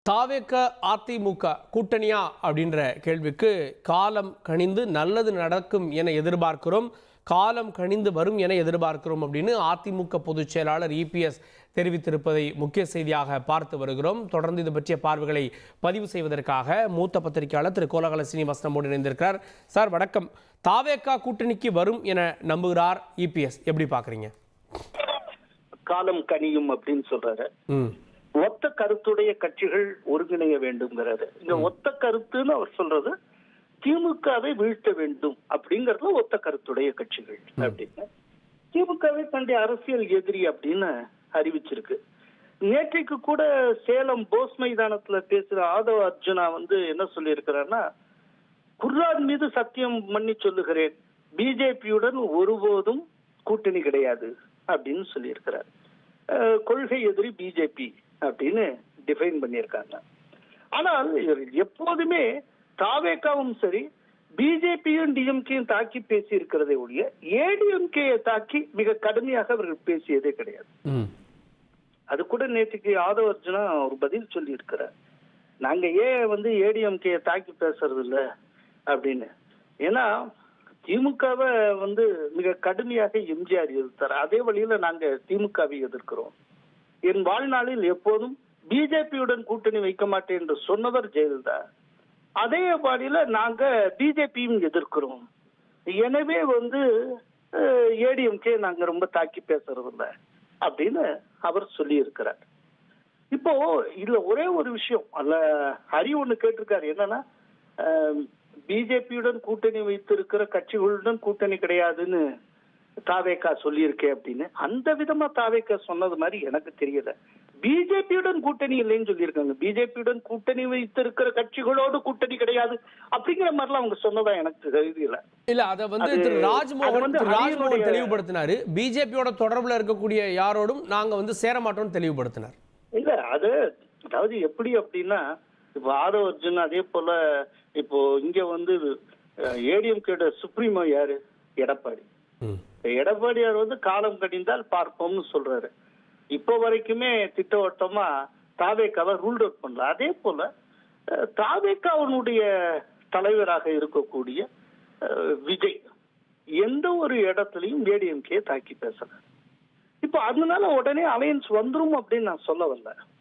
தாவேக அதிமுக கூட்டணியா அப்படின்ற கேள்விக்கு காலம் கனிந்து நல்லது நடக்கும் என எதிர்பார்க்கிறோம், காலம் கனிந்து வரும் என எதிர்பார்க்கிறோம் அப்படின்னு அதிமுக பொதுச் செயலாளர் இபிஎஸ் தெரிவித்திருப்பதை முக்கிய செய்தியாக பார்த்து வருகிறோம். தொடர்ந்து இது பற்றிய பார்வைகளை பதிவு செய்வதற்காக மூத்த பத்திரிகையாளர் திரு கோலகல சீனிவாசன் நம்மோடு இணைந்திருக்கிறார். சார் வணக்கம். தாவேக கூட்டணிக்கு வரும் என நம்புகிறார் இபிஎஸ், எப்படி பாக்குறீங்க? காலம் கனியும் அப்படின்னு சொல்றாரு. ஒத்த கருத்துடைய கட்சிகள் ஒருங்கிணைய வேண்டும்ங்கிறாரு. இங்க ஒத்த கருத்துன்னு அவர் சொல்றது திமுகவை வீழ்த்த வேண்டும் அப்படிங்கறதுல ஒத்த கருத்துடைய கட்சிகள் அப்படின்னு. திமுகவை தன்னுடைய அரசியல் எதிரி அப்படின்னு அறிவிச்சிருக்கு. நேற்றைக்கு கூட சேலம் போஸ் மைதானத்துல பேசுற ஆதவ அர்ஜுனா என்ன சொல்லி இருக்கிறார்னா, குர்ஆன் மீது சத்தியம் பண்ணி சொல்லுகிறேன், பிஜேபியுடன் ஒருபோதும் கூட்டணி கிடையாது அப்படின்னு சொல்லி இருக்கிறார். கொள்கை எதிரி பிஜேபி அப்படின்னு டிஃபைன் பண்ணியிருக்காங்க. ஆனால் எப்போதுமே தாவேகாவும் சரி பிஜேபியும் டிஎம்கேயும் தாக்கி பேசி இருக்கிறதை ஒழிய ஏடிஎம்கேயை தாக்கி மிக கடுமையாக அவர்கள் பேசியதே கிடையாது. அது கூட நேற்றுக்கு ஆதவ அர்ஜுனா ஒரு பதில் சொல்லி இருக்கிறார். நாங்க ஏன் ஏடிஎம்கேயை தாக்கி பேசுறது இல்லை அப்படின்னு. ஏன்னா திமுகவை மிக கடுமையாக எம்ஜிஆர் எதிர்த்தார். அதே வழியில நாங்க திமுகவை எதிர்க்கிறோம். என் வாழ்நாளில் எப்போதும் பிஜேபியுடன் கூட்டணி வைக்க மாட்டேன் என்று சொன்னவர் ஜெயலலிதா. அதே பாடியில நாங்க பிஜேபியும் எதிர்க்கிறோம். எனவே ஏடிஎம்கே நாங்க ரொம்ப தாக்கி பேசுறது இல்லை அப்படின்னு அவர் சொல்லி இருக்கிறார். இப்போ இதுல ஒரே ஒரு விஷயம் அல்ல, ஹரி ஒண்ணு கேட்டிருக்காரு. என்னன்னா, பிஜேபியுடன் கூட்டணி வைத்திருக்கிற கட்சிகளுடன் கூட்டணி கிடையாதுன்னு தாவேகா சொல்லியிருக்கேன் அப்படின்னு. அந்த விதமா தாவேகா சொன்னது மாதிரி எனக்கு தெரியல. பிஜேபியுடன் கூட்டணி இல்லைன்னு சொல்லியிருக்காங்க. பிஜேபியுடன் கூட்டணி வைத்திருக்கிற கட்சிகளோடு கூட்டணி கிடையாது அப்படிங்கிற மாதிரிலாம் அவங்க சொன்னதா எனக்கு தெரியல. இல்ல அத திரு ராஜ்மோகன் தெளிவுபடுத்தினாரு. பிஜேபியோட தொடர்புல இருக்கக்கூடிய யாரோடும் நாங்க சேர மாட்டோம்னு தெளிவுபடுத்தினார். இல்ல அது அதாவது எப்படி அப்படின்னா, இப்போ ஆதவ அர்ஜுன் அதே போல இப்போ இங்க ஏடிஎம்கேட சுப்ரீமோ யாரு? எடப்பாடி. எடப்பாடியார் காலம் கடிந்தால் பார்ப்போம்னு சொல்றாரு. இப்போ வரைக்குமே திட்டவட்டமா தாவேகாவை ரூல்ட் அவுட் பண்ணல. அதே போல தாவேகாவுடைய தலைவராக இருக்கக்கூடிய விஜய் எந்த ஒரு இடத்துலயும் ஏடிஎம்கே தாக்கி பேசல. இப்போ அதனால உடனே அலையன்ஸ் வந்துரும் அப்படின்னு நான் சொல்ல வரல.